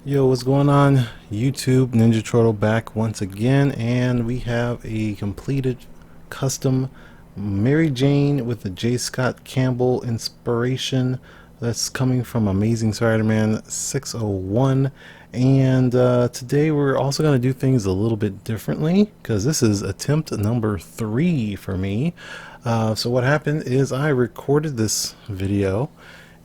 Yo, what's going on? YouTube Ninja Turtle back once again, and we have a completed custom Mary Jane with the J. Scott Campbell inspiration that's coming from Amazing Spider-Man 601. And today we're also going to do things a little bit differently because this is attempt number 3 for me. So what happened is I recorded this video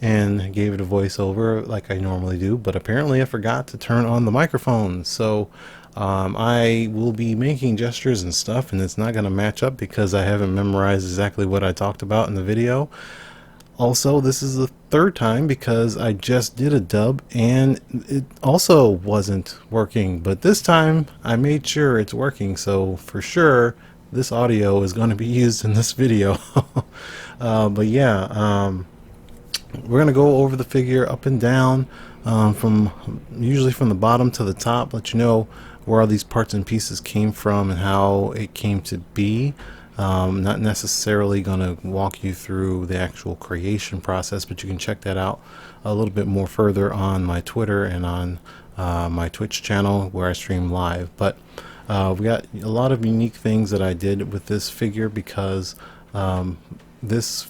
and gave it a voiceover like I normally do, but apparently I forgot to turn on the microphone. So I will be making gestures and stuff, and it's not going to match up because I haven't memorized exactly what I talked about in the video. Also, this is the third time because I just did a dub and it also wasn't working, but this time I made sure it's working, so for sure this audio is going to be used in this video. But yeah, we're going to go over the figure up and down, from usually from the bottom to the top, let you know where all these parts and pieces came from and how it came to be. Not necessarily going to walk you through the actual creation process, but you can check that out a little bit more further on my Twitter and on my Twitch channel where I stream live. But we got a lot of unique things that I did with this figure because this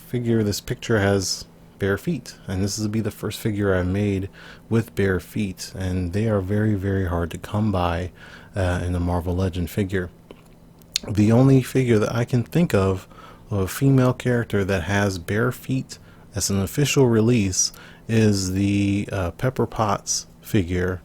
picture has bare feet, and this will be the first figure I made with bare feet, and they are very, very hard to come by in a Marvel Legend figure. The only figure that I can think of a female character that has bare feet as an official release is the Pepper Potts figure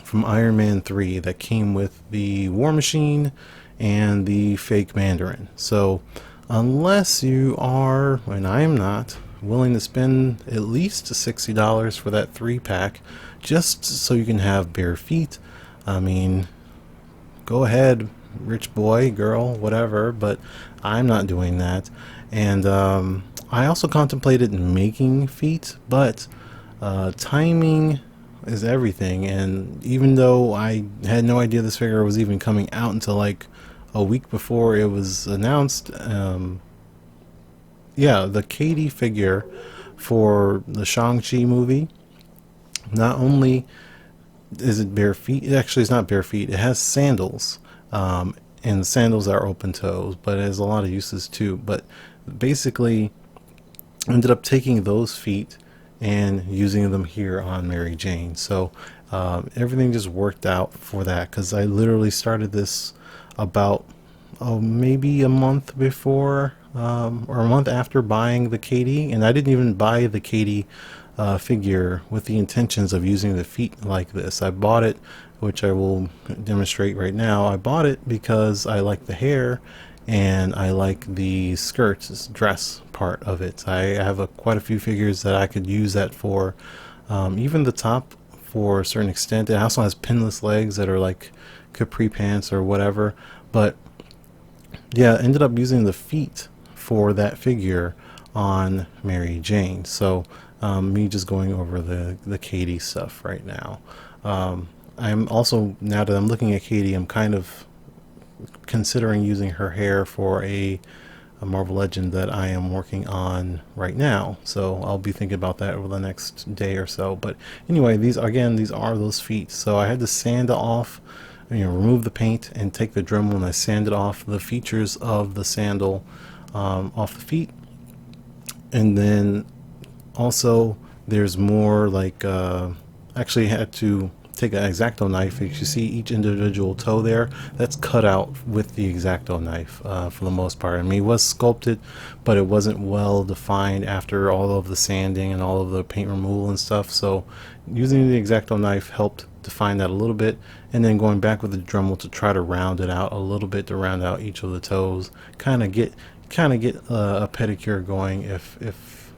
from Iron Man 3 that came with the War Machine and the fake Mandarin. So unless you are, and I am not, willing to spend at least $60 for that 3-pack just so you can have bare feet, I mean, go ahead, rich boy, girl, whatever, but I'm not doing that. And I also contemplated making feet, but timing is everything, and even though I had no idea this figure was even coming out until like a week before it was announced, yeah, the Katy figure for the Shang-Chi movie, not only is it bare feet, it actually is not bare feet, it has sandals, and the sandals are open toes, but it has a lot of uses too. But basically ended up taking those feet and using them here on Mary Jane. So everything just worked out for that, because I literally started this about maybe a month before, or a month after buying the Katy, and I didn't even buy the Katy figure with the intentions of using the feet like this. I bought it, which I will demonstrate right now. I bought it because I like the hair and I like the skirt dress part of it. I have quite a few figures that I could use that for, even the top for a certain extent. It also has pinless legs that are like capri pants or whatever, but yeah, ended up using the feet for that figure on Mary Jane. So me just going over the Katy stuff right now. I'm also, now that I'm looking at Katy, I'm kind of considering using her hair for a Marvel Legend that I am working on right now. So I'll be thinking about that over the next day or so. But anyway, these are those feet. So I had to sand off, remove the paint and take the Dremel, and I sanded off the features of the sandal off the feet. And then also there's more like, actually had to take an X-Acto knife. You see each individual toe there, that's cut out with the X-Acto knife for the most part. I mean, it was sculpted, but it wasn't well defined after all of the sanding and all of the paint removal and stuff. So using the X-Acto knife helped define that a little bit, and then going back with the Dremel to try to round it out a little bit, to round out each of the toes, kind of get a pedicure going, if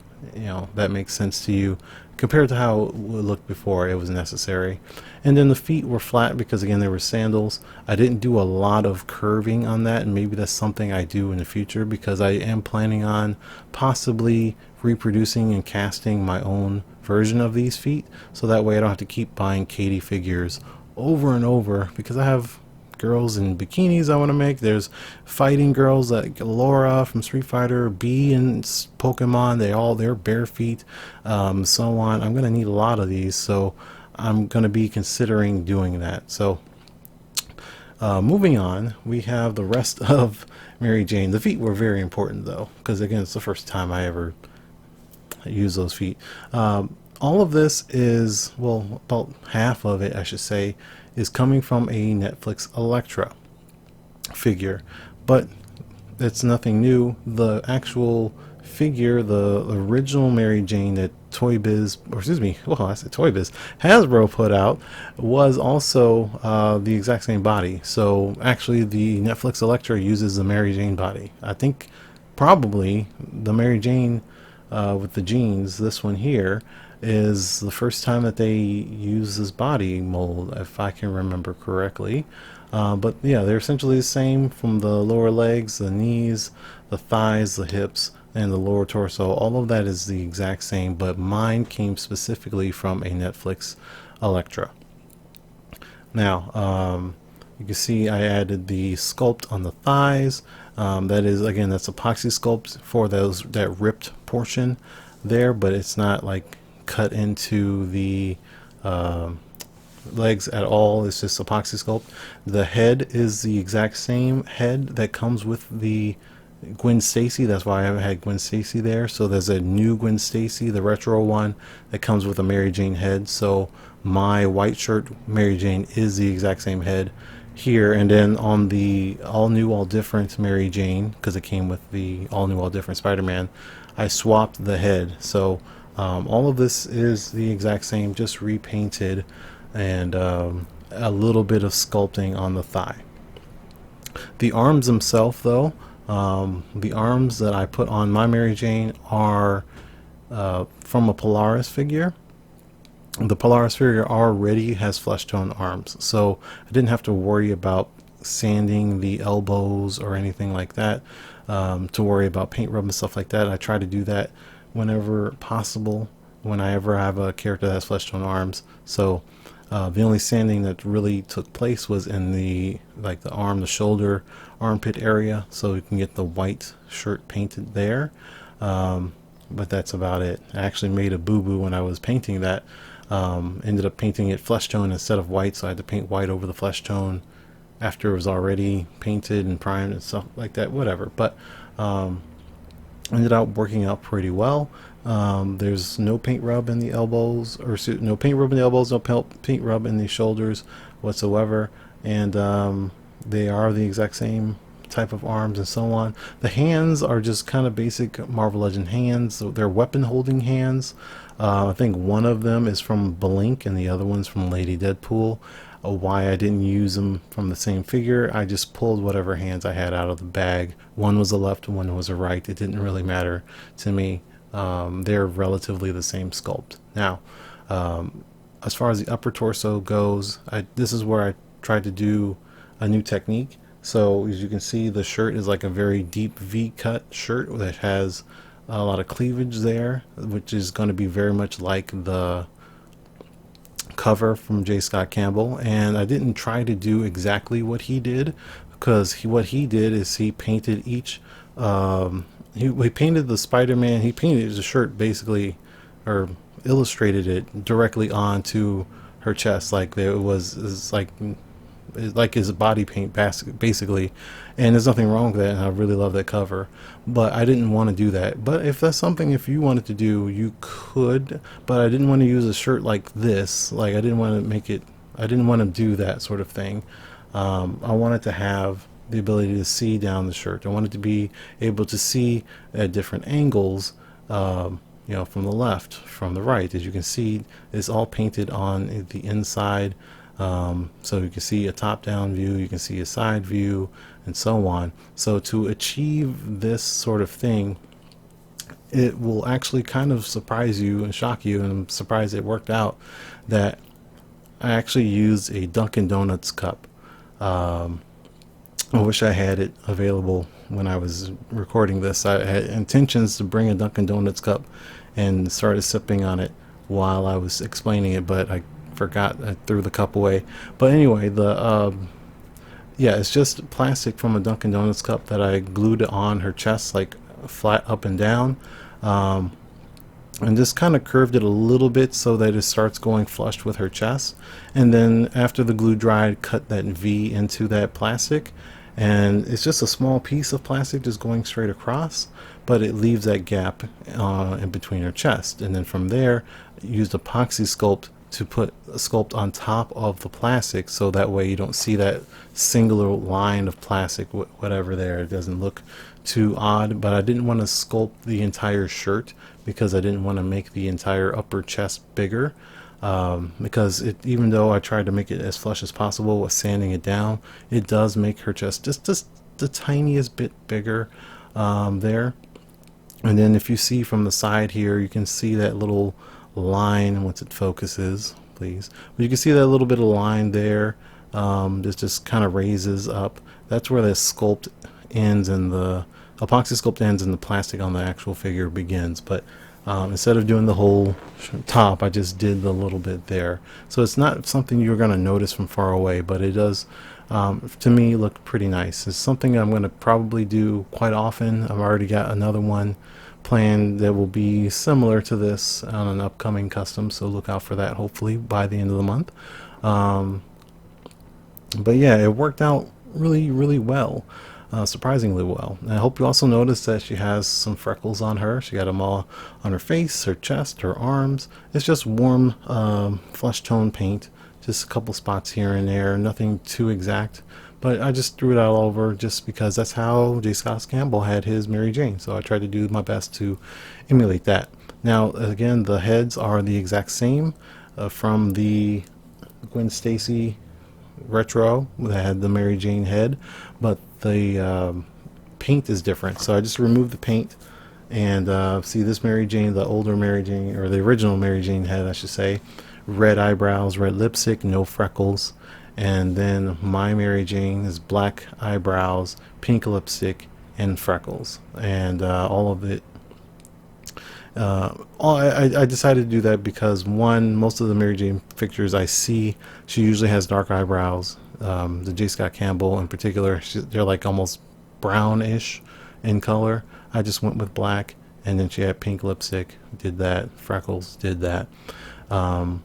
that makes sense to you. Compared to how it looked before, it was necessary. And then the feet were flat because, again, they were sandals. I didn't do a lot of curving on that, and maybe that's something I do in the future, because I am planning on possibly reproducing and casting my own version of these feet, so that way I don't have to keep buying Katy figures over and over, because I have girls in bikinis I want to make. There's fighting girls like Laura from Street Fighter, Bee and Pokemon. They're bare feet, so on. I'm gonna need a lot of these, so I'm going to be considering doing that. So moving on, we have the rest of Mary Jane. The feet were very important though, because again, it's the first time I ever used those feet. All of this is, well, about half of it, I should say, is coming from a Netflix Elektra figure, but it's nothing new. The actual figure, the original Mary Jane that Toy Biz, or excuse me, well, I said Toy Biz, Hasbro put out, was also the exact same body. So actually, the Netflix Elektra uses the Mary Jane body. I think probably the Mary Jane with the jeans, this one here, is the first time that they use this body mold, if I can remember correctly. But yeah, they're essentially the same from the lower legs, the knees, the thighs, the hips, and the lower torso. All of that is the exact same, but mine came specifically from a Netflix Elektra. Now, you can see I added the sculpt on the thighs. That is, again, that's epoxy sculpt for that ripped portion there, but it's not like cut into the legs at all. It's just epoxy sculpt. The head is the exact same head that comes with the Gwen Stacy. That's why I haven't had Gwen Stacy there. So there's a new Gwen Stacy, the retro one, that comes with a Mary Jane head. So my white shirt Mary Jane is the exact same head here. And then on the all new, all different Mary Jane, because it came with the all new, all different Spider-Man, I swapped the head. So all of this is the exact same, just repainted, and a little bit of sculpting on the thigh. The arms themselves, though, the arms that I put on my Mary Jane are from a Polaris figure. The Polaris figure already has flesh tone arms, so I didn't have to worry about sanding the elbows or anything like that, to worry about paint rub and stuff like that. I try to do that whenever possible when I ever have a character that has flesh tone arms. So the only sanding that really took place was in the arm, the shoulder, armpit area, so you can get the white shirt painted there. But that's about it. I actually made a boo-boo when I was painting that. Ended up painting it flesh tone instead of white, so I had to paint white over the flesh tone after it was already painted and primed and stuff like that, whatever. But ended up working out pretty well. There's no paint rub in the elbows, or no paint rub in the elbows, no paint rub in the shoulders whatsoever, and they are the exact same type of arms and so on. The hands are just kind of basic Marvel Legend hands. So they're weapon holding hands. I think one of them is from Blink and the other one's from Lady Deadpool. Why I didn't use them from the same figure, I just pulled whatever hands I had out of the bag. One was a left, one was a right. It didn't really matter to me. They're relatively the same sculpt. Now, as far as the upper torso goes, this is where I tried to do a new technique. So as you can see, the shirt is like a very deep V-cut shirt that has a lot of cleavage there, which is going to be very much like the cover from J. Scott Campbell. And I didn't try to do exactly what he did, because what he did is he painted each he painted the Spider-Man, he painted the shirt basically, or illustrated it directly onto her chest, like there was like his body paint basically. And there's nothing wrong with that, and I really love that cover, but I didn't want to do that. But if that's something, if you wanted to do, you could, but I didn't want to use a shirt like this. Like I didn't want to do that sort of thing. I wanted to have the ability to see down the shirt. I wanted to be able to see at different angles, from the left, from the right. As you can see, it's all painted on the inside. So you can see a top-down view, you can see a side view, and so on. So to achieve this sort of thing, it will actually kind of surprise you and shock you, and I'm surprised it worked out, that I actually used a Dunkin' Donuts cup. I wish I had it available when I was recording this. I had intentions to bring a Dunkin' Donuts cup and started sipping on it while I was explaining it, but I forgot. I threw the cup away. But anyway, it's just plastic from a Dunkin' Donuts cup that I glued on her chest, like flat up and down. and just kind of curved it a little bit so that it starts going flush with her chest. And then after the glue dried, cut that V into that plastic, and it's just a small piece of plastic just going straight across, but it leaves that gap in between her chest. And then from there, used epoxy sculpt to put a sculpt on top of the plastic, so that way you don't see that singular line of plastic, whatever there. It doesn't look too odd. But I didn't want to sculpt the entire shirt because I didn't want to make the entire upper chest bigger, because even though I tried to make it as flush as possible with sanding it down, it does make her chest just the tiniest bit bigger there. And then if you see from the side here, you can see that little line once it focuses, please. But you can see that little bit of line there. This just kind of raises up. That's where the sculpt ends and the epoxy sculpt ends and the plastic on the actual figure begins. But instead of doing the whole top, I just did the little bit there. So it's not something you're going to notice from far away, but it does, to me, look pretty nice. It's something I'm going to probably do quite often. I've already got another one planned that will be similar to this on an upcoming custom, so look out for that hopefully by the end of the month. But yeah, it worked out really well. Surprisingly well. And I hope you also noticed that she has some freckles on her. She got them all on her face, her chest, her arms. It's just warm flesh tone paint, just a couple spots here and there, nothing too exact, but I just threw it all over just because that's how J. Scott Campbell had his Mary Jane, so I tried to do my best to emulate that. Now again, the heads are the exact same from the Gwen Stacy retro that had the Mary Jane head, but the paint is different. So I just removed the paint, and see this Mary Jane, the older Mary Jane, or the original Mary Jane head I should say, red eyebrows, red lipstick, no freckles. And then my Mary Jane is black eyebrows, pink lipstick, and freckles, and all of it. I decided to do that because, one, most of the Mary Jane figures I see, she usually has dark eyebrows. The J. Scott Campbell in particular, they're like almost brownish in color. I just went with black, and then she had pink lipstick, did that, freckles, did that. And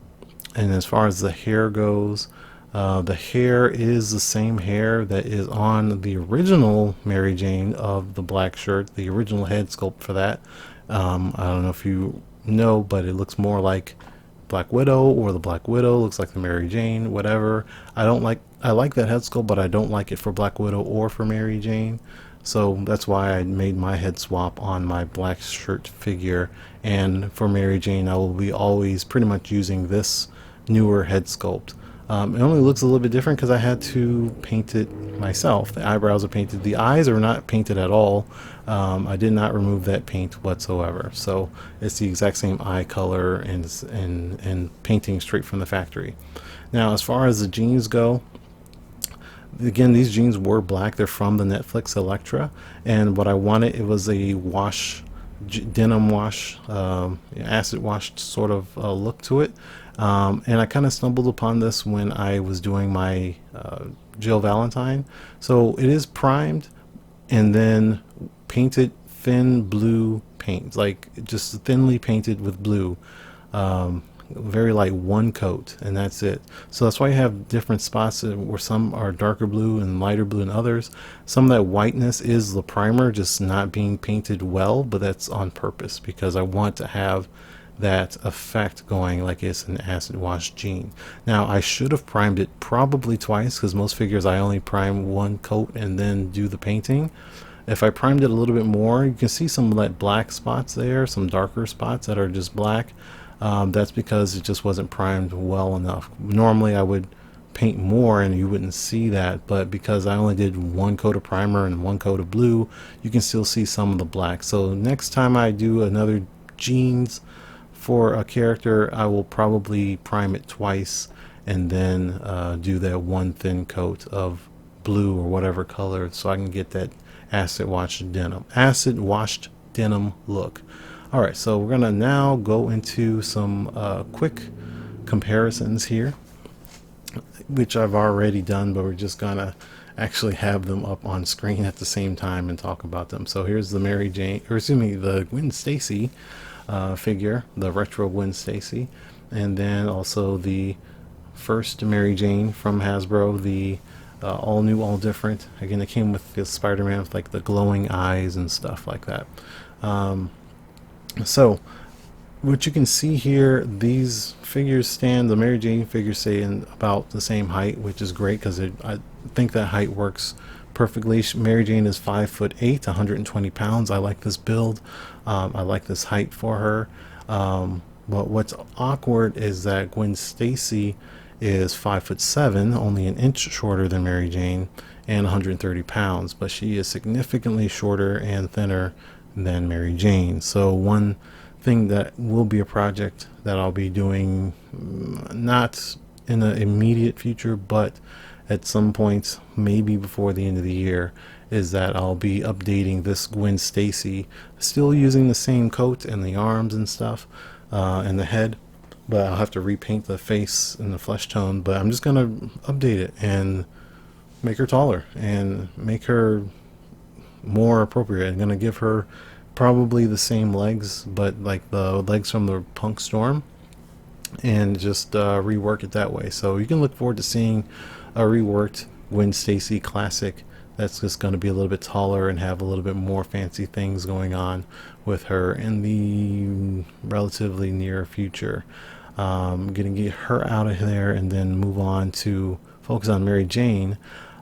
as far as the hair goes, the hair is the same hair that is on the original Mary Jane of the black shirt, the original head sculpt for that. I don't know if you know, but it looks more like Black Widow, or the Black Widow looks like the Mary Jane, whatever. I like that head sculpt, but I don't like it for Black Widow or for Mary Jane. So that's why I made my head swap on my black shirt figure. And for Mary Jane, I will be always pretty much using this newer head sculpt. It only looks a little bit different because I had to paint it myself. The eyebrows are painted. The eyes are not painted at all. I did not remove that paint whatsoever. So it's the exact same eye color and painting straight from the factory. Now, as far as the jeans go, again, these jeans were black. They're from the Netflix Electra, and what I wanted, it was a wash, denim wash, acid washed sort of look to it. And I kind of stumbled upon this when I was doing my Jill Valentine. So it is primed and then painted thin blue paint, like just thinly painted with blue, very light, one coat, and that's it. So that's why you have different spots where some are darker blue and lighter blue than others. Some of that whiteness is the primer just not being painted well, but that's on purpose because I want to have that effect going like it's an acid wash jean. Now I should have primed it probably twice, because most figures I only prime one coat and then do the painting. If I primed it a little bit more, you can see some of that black spots there, some darker spots that are just black. That's because it just wasn't primed well enough. Normally I would paint more and you wouldn't see that, but because I only did one coat of primer and one coat of blue, you can still see some of the black. So next time I do another jeans for a character, I will probably prime it twice and then do that one thin coat of blue or whatever color, so I can get that acid washed denim look. Alright, so we're gonna now go into some quick comparisons here, which I've already done, but we're just gonna actually have them up on screen at the same time and talk about them. So here's the Mary Jane, or excuse me, the Gwen Stacy figure, the retro Gwen Stacy, and then also the first Mary Jane from Hasbro, the all new, all different. Again, it came with the Spider-Man with like the glowing eyes and stuff like that. So what you can see here, these figures stand, the Mary Jane figures stay in about the same height, which is great because I think that height works perfectly. Mary Jane is 5'8", 120 pounds. I like this build. I like this height for her. But what's awkward is that Gwen Stacy is 5'7", only an inch shorter than Mary Jane, and 130 pounds. But she is significantly shorter and thinner than Mary Jane. So one thing that will be a project that I'll be doing, not in the immediate future, but at some point, maybe before the end of the year, is that I'll be updating this Gwen Stacy, still using the same coat and the arms and stuff, and the head, but I'll have to repaint the face and the flesh tone. But I'm just gonna update it and make her taller and make her more appropriate. I'm gonna give her probably the same legs, but like the legs from the Punk Storm, and just rework it that way. So you can look forward to seeing a reworked Gwen Stacy classic that's just going to be a little bit taller and have a little bit more fancy things going on with her in the relatively near future. Gonna get her out of there and then move on to focus on Mary Jane.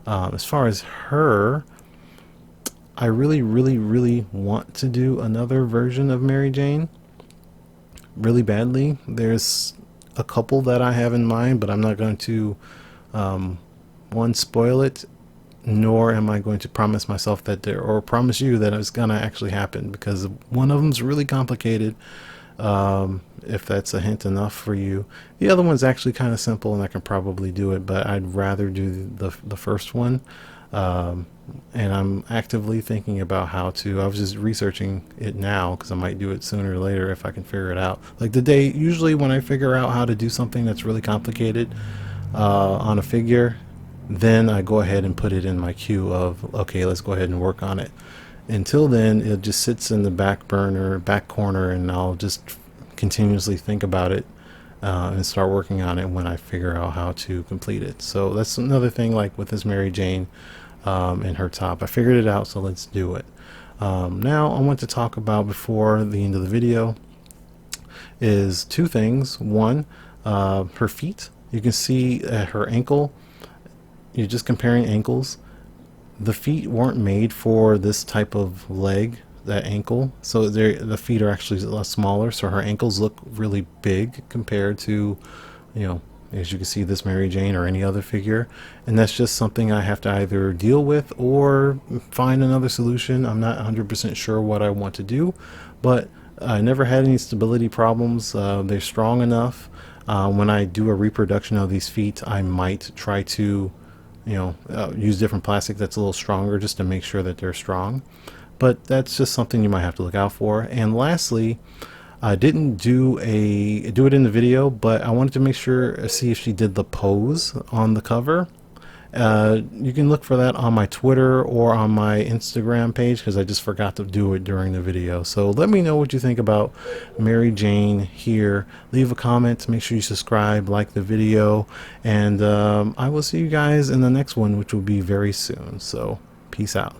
As far as her, I really want to do another version of Mary Jane really badly. There's a couple that I have in mind, but I'm not going to one, spoil it, nor am I going to promise myself that or promise you that it's gonna actually happen, because one of them's really complicated. If that's a hint enough for you, the other one's actually kind of simple and I can probably do it, but I'd rather do the first one. And I'm actively thinking about how to. I was just researching it now because I might do it sooner or later if I can figure it out. Like usually when I figure out how to do something that's really complicated on a figure, then I go ahead and put it in my queue of, okay, let's go ahead and work on it. Until then, it just sits in the back corner, and I'll just continuously think about it and start working on it when I figure out how to complete it. So that's another thing, like with this Mary Jane and her top. I figured it out, so let's do it. Now I want to talk about, before the end of the video, is two things. One, her feet. You can see her ankle. You're just comparing ankles. The feet weren't made for this type of leg, that ankle. So the feet are actually a lot smaller. So her ankles look really big compared to, as you can see, this Mary Jane or any other figure. And that's just something I have to either deal with or find another solution. I'm not 100% sure what I want to do, but I never had any stability problems. They're strong enough. When I do a reproduction of these feet, I might try to use different plastic that's a little stronger just to make sure that they're strong. But that's just something you might have to look out for. And lastly, I didn't do it in the video, but I wanted to make sure, see if she did the pose on the cover. You can look for that on my Twitter or on my Instagram page, because I just forgot to do it during the video. So let me know what you think about Mary Jane here. Leave a comment, make sure you subscribe, like the video, and I will see you guys in the next one, which will be very soon. So peace out.